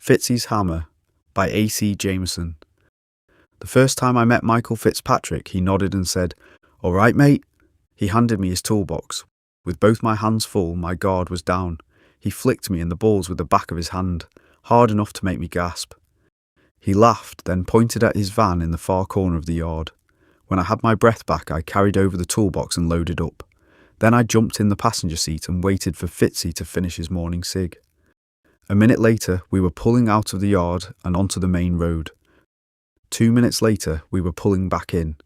Fitzy's Hammer by A.C. Jameson. The first time I met Michael Fitzpatrick, he nodded and said, "All right, mate." He handed me his toolbox. With both my hands full, my guard was down. He flicked me in the balls with the back of his hand, hard enough to make me gasp. He laughed, then pointed at his van in the far corner of the yard. When I had my breath back, I carried over the toolbox and loaded up. Then I jumped in the passenger seat and waited for Fitzy to finish his morning cig. A minute later, we were pulling out of the yard and onto the main road. 2 minutes later, we were pulling back in.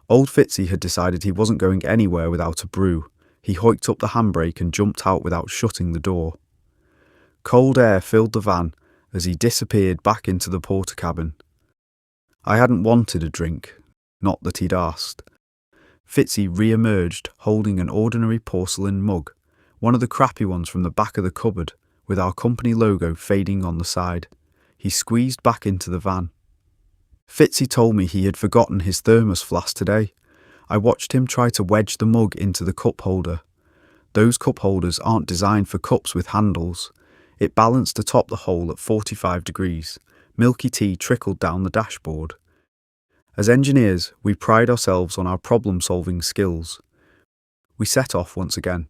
Old Fitzy had decided he wasn't going anywhere without a brew. He hoiked up the handbrake and jumped out without shutting the door. Cold air filled the van as he disappeared back into the porter cabin. I hadn't wanted a drink, not that he'd asked. Fitzy re-emerged holding an ordinary porcelain mug, one of the crappy ones from the back of the cupboard, with our company logo fading on the side. He squeezed back into the van. Fitzy told me he had forgotten his thermos flask today. I watched him try to wedge the mug into the cup holder. Those cup holders aren't designed for cups with handles. It balanced atop the hole at 45 degrees. Milky tea trickled down the dashboard. As engineers, we pride ourselves on our problem-solving skills. We set off once again.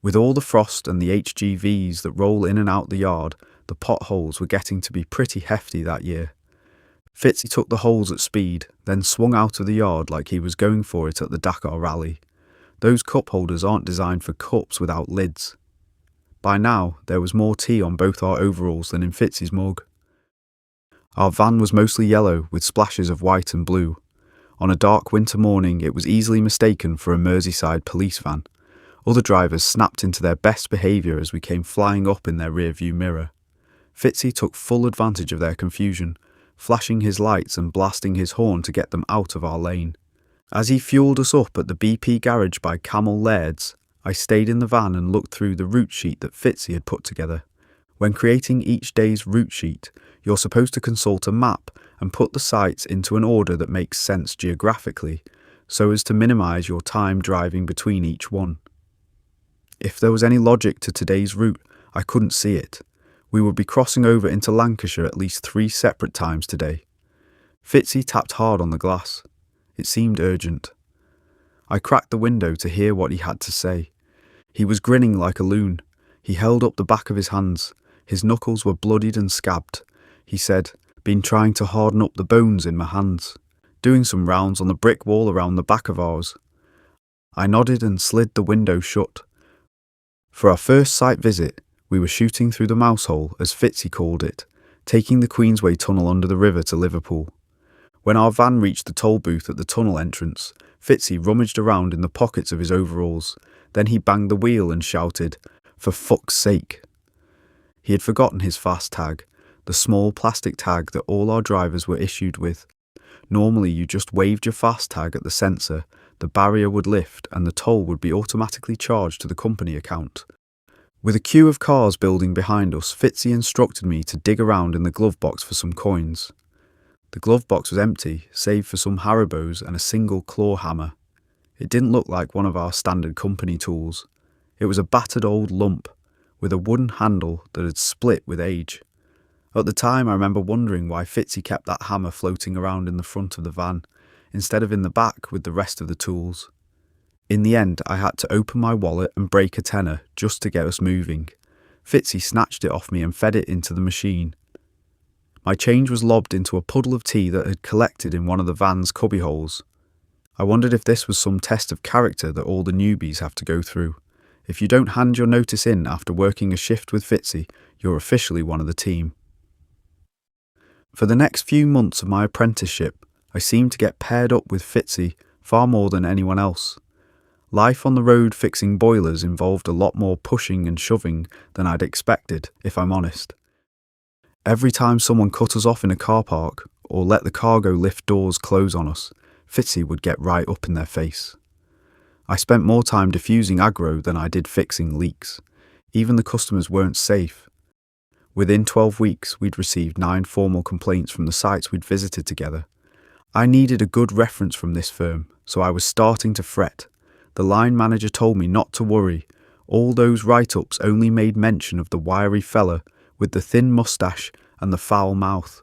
With all the frost and the HGVs that roll in and out the yard, the potholes were getting to be pretty hefty that year. Fitzy took the holes at speed, then swung out of the yard like he was going for it at the Dakar Rally. Those cup holders aren't designed for cups without lids. By now, there was more tea on both our overalls than in Fitzy's mug. Our van was mostly yellow with splashes of white and blue. On a dark winter morning, it was easily mistaken for a Merseyside police van. Other drivers snapped into their best behaviour as we came flying up in their rearview mirror. Fitzy took full advantage of their confusion, flashing his lights and blasting his horn to get them out of our lane. As he fuelled us up at the BP garage by Camel Laird's, I stayed in the van and looked through the route sheet that Fitzy had put together. When creating each day's route sheet, you're supposed to consult a map and put the sites into an order that makes sense geographically, so as to minimise your time driving between each one. If there was any logic to today's route, I couldn't see it. We would be crossing over into Lancashire at least 3 separate times today. Fitzy tapped hard on the glass. It seemed urgent. I cracked the window to hear what he had to say. He was grinning like a loon. He held up the back of his hands. His knuckles were bloodied and scabbed. He said, "Been trying to harden up the bones in my hands. Doing some rounds on the brick wall around the back of ours." I nodded and slid the window shut. For our first site visit, we were shooting through the mouse hole, as Fitzy called it, taking the Queensway tunnel under the river to Liverpool. When our van reached the toll booth at the tunnel entrance, Fitzy rummaged around in the pockets of his overalls. Then he banged the wheel and shouted, "For fuck's sake." He had forgotten his fast tag, the small plastic tag that all our drivers were issued with. Normally you just waved your fast tag at the sensor, the barrier would lift and the toll would be automatically charged to the company account. With a queue of cars building behind us, Fitzy instructed me to dig around in the glove box for some coins. The glove box was empty, save for some Haribos and a single claw hammer. It didn't look like one of our standard company tools. It was a battered old lump, with a wooden handle that had split with age. At the time, I remember wondering why Fitzy kept that hammer floating around in the front of the van, instead of in the back with the rest of the tools. In the end, I had to open my wallet and break a tenner just to get us moving. Fitzy snatched it off me and fed it into the machine. My change was lobbed into a puddle of tea that had collected in one of the van's cubbyholes. I wondered if this was some test of character that all the newbies have to go through. If you don't hand your notice in after working a shift with Fitzy, you're officially one of the team. For the next few months of my apprenticeship, I seemed to get paired up with Fitzy far more than anyone else. Life on the road fixing boilers involved a lot more pushing and shoving than I'd expected, if I'm honest. Every time someone cut us off in a car park, or let the cargo lift doors close on us, Fitzy would get right up in their face. I spent more time diffusing aggro than I did fixing leaks. Even the customers weren't safe. Within 12 weeks, we'd received 9 formal complaints from the sites we'd visited together. I needed a good reference from this firm, so I was starting to fret. The line manager told me not to worry. All those write-ups only made mention of the wiry fella with the thin moustache and the foul mouth.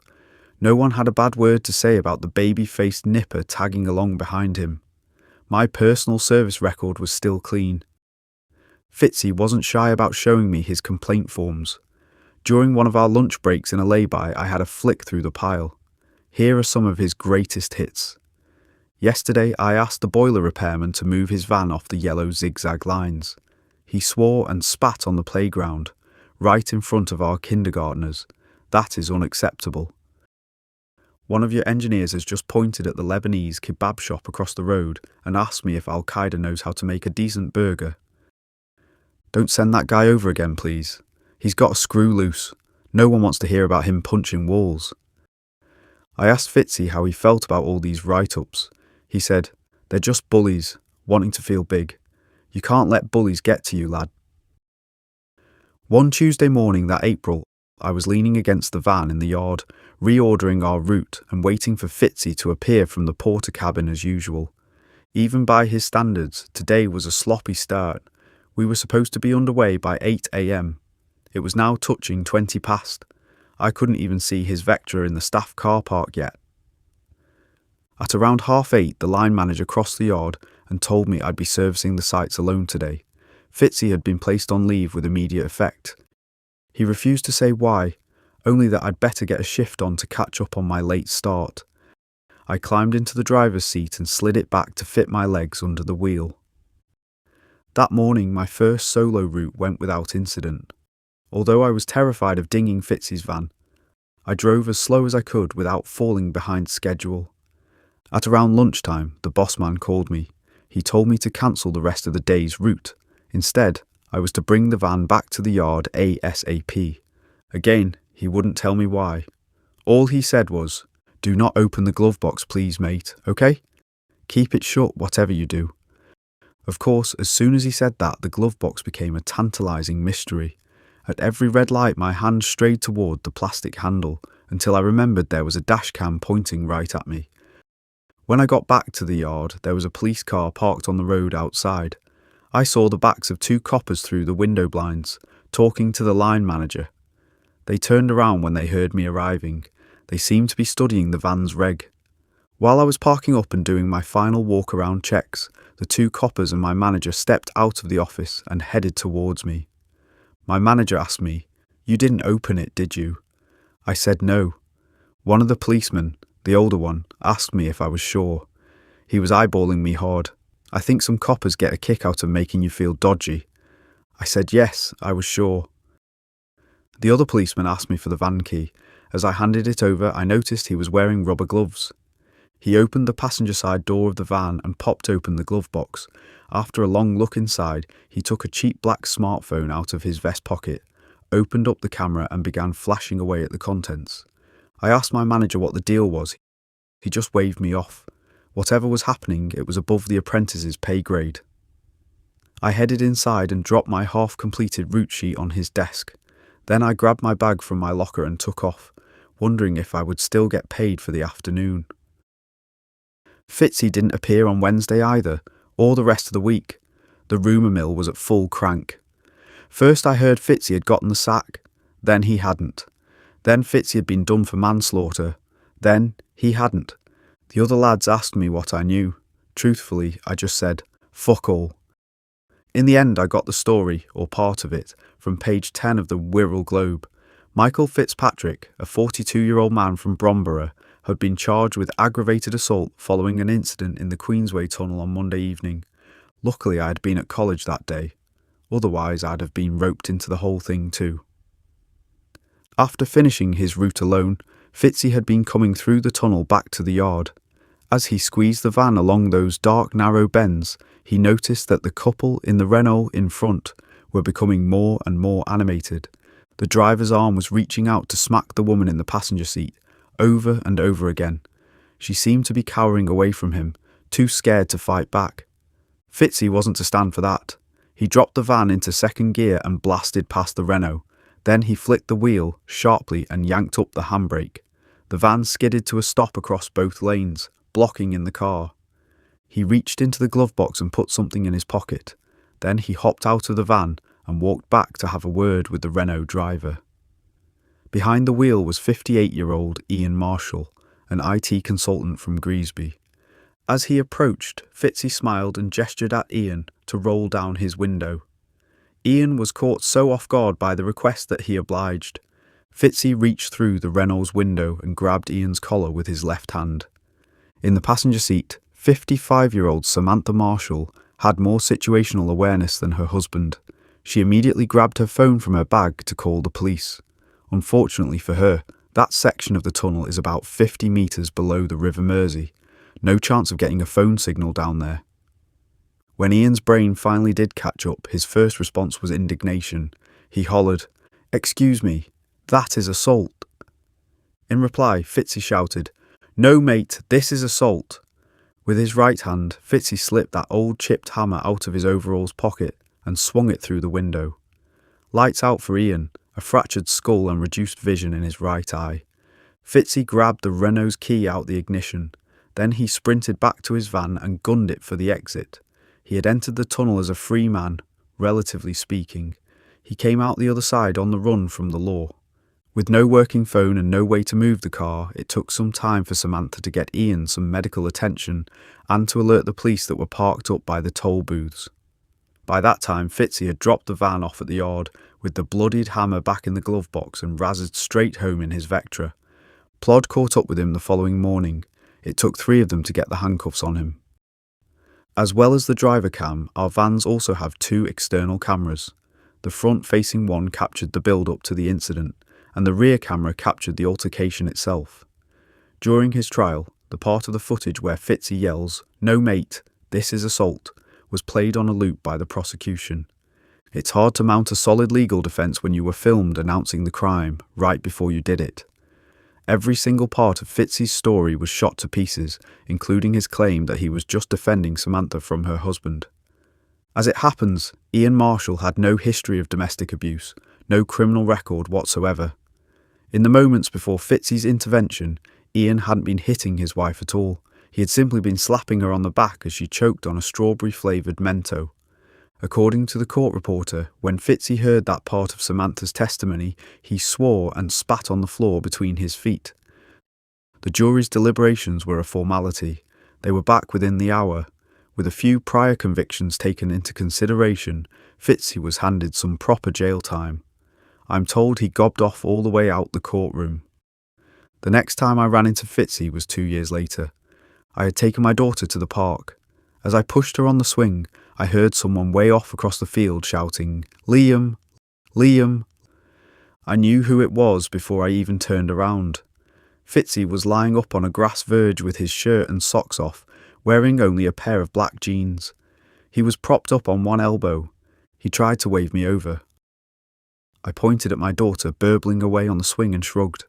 No one had a bad word to say about the baby-faced nipper tagging along behind him. My personal service record was still clean. Fitzy wasn't shy about showing me his complaint forms. During one of our lunch breaks in a lay-by, I had a flick through the pile. Here are some of his greatest hits. Yesterday, I asked the boiler repairman to move his van off the yellow zigzag lines. He swore and spat on the playground, right in front of our kindergartners. That is unacceptable. One of your engineers has just pointed at the Lebanese kebab shop across the road and asked me if Al-Qaeda knows how to make a decent burger. Don't send that guy over again, please. He's got a screw loose. No one wants to hear about him punching walls. I asked Fitzy how he felt about all these write-ups. He said, "They're just bullies, wanting to feel big. You can't let bullies get to you, lad." One Tuesday morning that April, I was leaning against the van in the yard, reordering our route and waiting for Fitzy to appear from the porter cabin as usual. Even by his standards, today was a sloppy start. We were supposed to be underway by 8 a.m. It was now touching 20 past. I couldn't even see his Vectra in the staff car park yet. At around 8:30, the line manager crossed the yard and told me I'd be servicing the sites alone today. Fitzy had been placed on leave with immediate effect. He refused to say why, only that I'd better get a shift on to catch up on my late start. I climbed into the driver's seat and slid it back to fit my legs under the wheel. That morning, my first solo route went without incident. Although I was terrified of dinging Fitzy's van, I drove as slow as I could without falling behind schedule. At around lunchtime, the boss man called me. He told me to cancel the rest of the day's route. Instead, I was to bring the van back to the yard ASAP. Again, he wouldn't tell me why. All he said was, "Do not open the glove box, please, mate, okay? Keep it shut, whatever you do." Of course, as soon as he said that, the glove box became a tantalising mystery. At every red light, my hand strayed toward the plastic handle until I remembered there was a dash cam pointing right at me. When I got back to the yard, there was a police car parked on the road outside. I saw the backs of two coppers through the window blinds, talking to the line manager. They turned around when they heard me arriving. They seemed to be studying the van's reg. While I was parking up and doing my final walk-around checks, the two coppers and my manager stepped out of the office and headed towards me. My manager asked me, "You didn't open it, did you?" I said no. One of the policemen, the older one, asked me if I was sure. He was eyeballing me hard. "I think some coppers get a kick out of making you feel dodgy." I said yes, I was sure. The other policeman asked me for the van key. As I handed it over, I noticed he was wearing rubber gloves. He opened the passenger side door of the van and popped open the glove box. After a long look inside, he took a cheap black smartphone out of his vest pocket, opened up the camera and began flashing away at the contents. I asked my manager what the deal was. He just waved me off. Whatever was happening, it was above the apprentice's pay grade. I headed inside and dropped my half-completed route sheet on his desk. Then I grabbed my bag from my locker and took off, wondering if I would still get paid for the afternoon. Fitzy didn't appear on Wednesday either, or the rest of the week. The rumour mill was at full crank. First I heard Fitzy had gotten the sack, then he hadn't. Then Fitzy had been done for manslaughter, then he hadn't. The other lads asked me what I knew. Truthfully, I just said, "Fuck all." In the end, I got the story, or part of it, from page 10 of the Wirral Globe. Michael Fitzpatrick, a 42-year-old man from Bromborough, had been charged with aggravated assault following an incident in the Queensway Tunnel on Monday evening. Luckily, I had been at college that day. Otherwise, I'd have been roped into the whole thing too. After finishing his route alone, Fitzy had been coming through the tunnel back to the yard. As he squeezed the van along those dark, narrow bends, he noticed that the couple in the Renault in front were becoming more and more animated. The driver's arm was reaching out to smack the woman in the passenger seat, over and over again. She seemed to be cowering away from him, too scared to fight back. Fitzy wasn't to stand for that. He dropped the van into second gear and blasted past the Renault. Then he flicked the wheel sharply and yanked up the handbrake. The van skidded to a stop across both lanes, blocking in the car. He reached into the glove box and put something in his pocket. Then he hopped out of the van and walked back to have a word with the Renault driver. Behind the wheel was 58-year-old Ian Marshall, an IT consultant from Greasby. As he approached, Fitzy smiled and gestured at Ian to roll down his window. Ian was caught so off guard by the request that he obliged. Fitzy reached through the Renault's window and grabbed Ian's collar with his left hand. In the passenger seat, 55-year-old Samantha Marshall had more situational awareness than her husband. She immediately grabbed her phone from her bag to call the police. Unfortunately for her, that section of the tunnel is about 50 metres below the River Mersey. No chance of getting a phone signal down there. When Ian's brain finally did catch up, his first response was indignation. He hollered, "Excuse me, that is assault." In reply, Fitzy shouted, "No mate, this is assault." With his right hand, Fitzy slipped that old chipped hammer out of his overalls pocket and swung it through the window. Lights out for Ian, a fractured skull and reduced vision in his right eye. Fitzy grabbed the Renault's key out the ignition. Then he sprinted back to his van and gunned it for the exit. He had entered the tunnel as a free man, relatively speaking. He came out the other side on the run from the law. With no working phone and no way to move the car, it took some time for Samantha to get Ian some medical attention and to alert the police that were parked up by the toll booths. By that time, Fitzy had dropped the van off at the yard, with the bloodied hammer back in the glove box, and razzed straight home in his Vectra. Plod caught up with him the following morning. It took 3 of them to get the handcuffs on him. As well as the driver cam, our vans also have 2 external cameras. The front-facing one captured the build-up to the incident, and the rear camera captured the altercation itself. During his trial, the part of the footage where Fitzy yells, "No mate, this is assault," was played on a loop by the prosecution. It's hard to mount a solid legal defence when you were filmed announcing the crime right before you did it. Every single part of Fitzy's story was shot to pieces, including his claim that he was just defending Samantha from her husband. As it happens, Ian Marshall had no history of domestic abuse, no criminal record whatsoever. In the moments before Fitzy's intervention, Ian hadn't been hitting his wife at all. He had simply been slapping her on the back as she choked on a strawberry-flavoured Mento. According to the court reporter, when Fitzy heard that part of Samantha's testimony, he swore and spat on the floor between his feet. The jury's deliberations were a formality. They were back within the hour. With a few prior convictions taken into consideration, Fitzy was handed some proper jail time. I'm told he gobbed off all the way out the courtroom. The next time I ran into Fitzy was 2 years later. I had taken my daughter to the park. As I pushed her on the swing, I heard someone way off across the field shouting, "Liam! Liam!" I knew who it was before I even turned around. Fitzy was lying up on a grass verge with his shirt and socks off, wearing only a pair of black jeans. He was propped up on one elbow. He tried to wave me over. I pointed at my daughter, burbling away on the swing, and shrugged.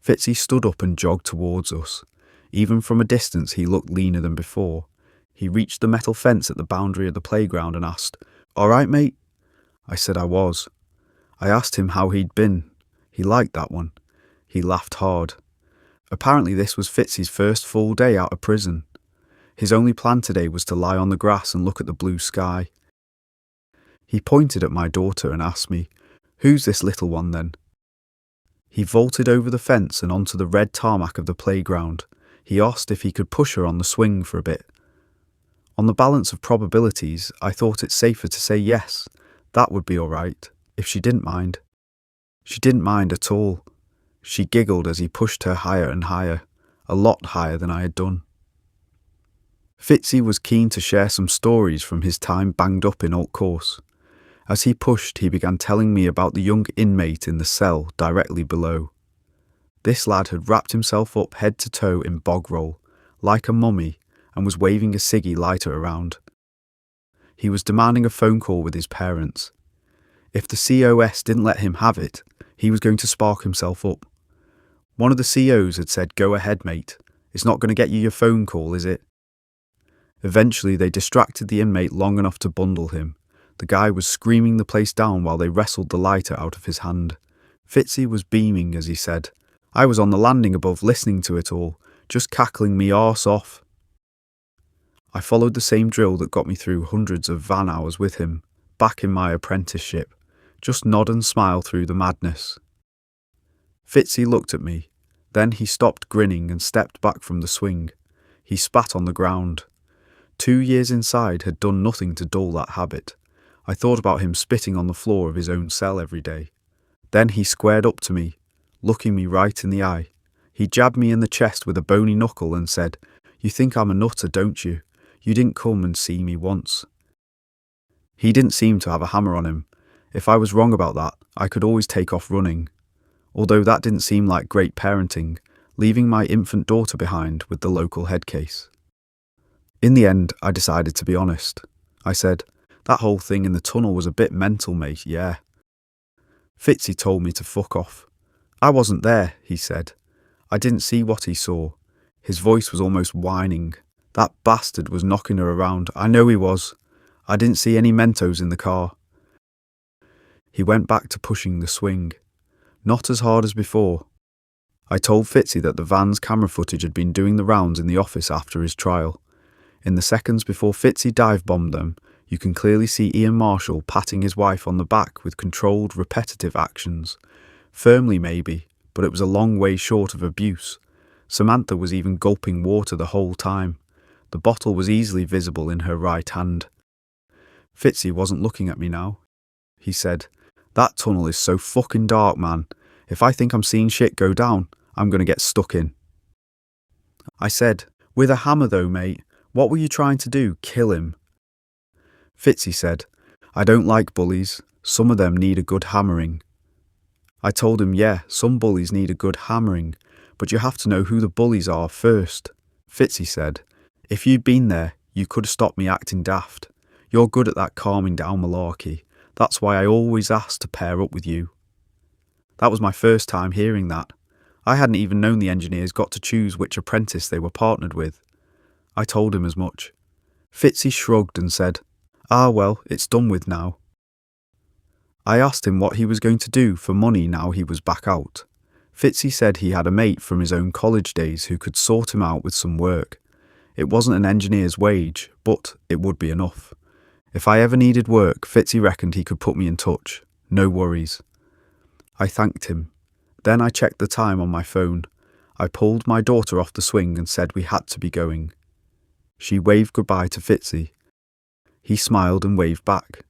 Fitzy stood up and jogged towards us. Even from a distance, he looked leaner than before. He reached the metal fence at the boundary of the playground and asked, "All right, mate?" I said I was. I asked him how he'd been. He liked that one. He laughed hard. Apparently this was Fitzy's first full day out of prison. His only plan today was to lie on the grass and look at the blue sky. He pointed at my daughter and asked me, "Who's this little one then?" He vaulted over the fence and onto the red tarmac of the playground. He asked if he could push her on the swing for a bit. On the balance of probabilities, I thought it safer to say yes, that would be all right, if she didn't mind. She didn't mind at all. She giggled as he pushed her higher and higher, a lot higher than I had done. Fitzy was keen to share some stories from his time banged up in Alt Course. As he pushed, he began telling me about the young inmate in the cell directly below. This lad had wrapped himself up head to toe in bog roll, like a mummy, and was waving a ciggy lighter around. He was demanding a phone call with his parents. If the COS didn't let him have it, he was going to spark himself up. One of the COs had said, "Go ahead, mate. It's not going to get you your phone call, is it?" Eventually, they distracted the inmate long enough to bundle him. The guy was screaming the place down while they wrestled the lighter out of his hand. Fitzy was beaming as he said, "I was on the landing above listening to it all, just cackling me arse off." I followed the same drill that got me through hundreds of van hours with him, back in my apprenticeship. Just nod and smile through the madness. Fitzy looked at me. Then he stopped grinning and stepped back from the swing. He spat on the ground. 2 years inside had done nothing to dull that habit. I thought about him spitting on the floor of his own cell every day. Then he squared up to me, looking me right in the eye. He jabbed me in the chest with a bony knuckle and said, "You think I'm a nutter, don't you? You didn't come and see me once." He didn't seem to have a hammer on him. If I was wrong about that, I could always take off running. Although that didn't seem like great parenting, leaving my infant daughter behind with the local head case. In the end, I decided to be honest. I said, "That whole thing in the tunnel was a bit mental, mate, yeah." Fitzy told me to fuck off. "I wasn't there," he said. I didn't see what he saw. His voice was almost whining. "That bastard was knocking her around. I know he was. I didn't see any Mentos in the car." He went back to pushing the swing. Not as hard as before. I told Fitzy that the van's camera footage had been doing the rounds in the office after his trial. In the seconds before Fitzy dive-bombed them, you can clearly see Ian Marshall patting his wife on the back with controlled, repetitive actions. Firmly maybe, but it was a long way short of abuse. Samantha was even gulping water the whole time. The bottle was easily visible in her right hand. Fitzy wasn't looking at me now. He said, "That tunnel is so fucking dark, man. If I think I'm seeing shit go down, I'm going to get stuck in." I said, "With a hammer though, mate. What were you trying to do? Kill him?" Fitzy said, "I don't like bullies. Some of them need a good hammering." I told him, yeah, some bullies need a good hammering, but you have to know who the bullies are first. Fitzy said, "If you'd been there, you could have stopped me acting daft. You're good at that calming down malarkey. That's why I always asked to pair up with you." That was my first time hearing that. I hadn't even known the engineers got to choose which apprentice they were partnered with. I told him as much. Fitzy shrugged and said, "Ah well, it's done with now." I asked him what he was going to do for money now he was back out. Fitzy said he had a mate from his own college days who could sort him out with some work. It wasn't an engineer's wage, but it would be enough. If I ever needed work, Fitzy reckoned he could put me in touch. No worries. I thanked him. Then I checked the time on my phone. I pulled my daughter off the swing and said we had to be going. She waved goodbye to Fitzy. He smiled and waved back.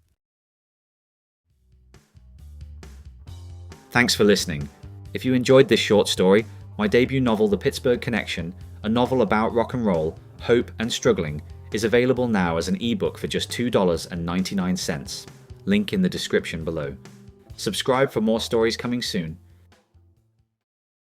Thanks for listening. If you enjoyed this short story, my debut novel The Pittsburgh Connection, a novel about rock and roll, hope and struggling, is available now as an ebook for just $2.99. Link in the description below. Subscribe for more stories coming soon.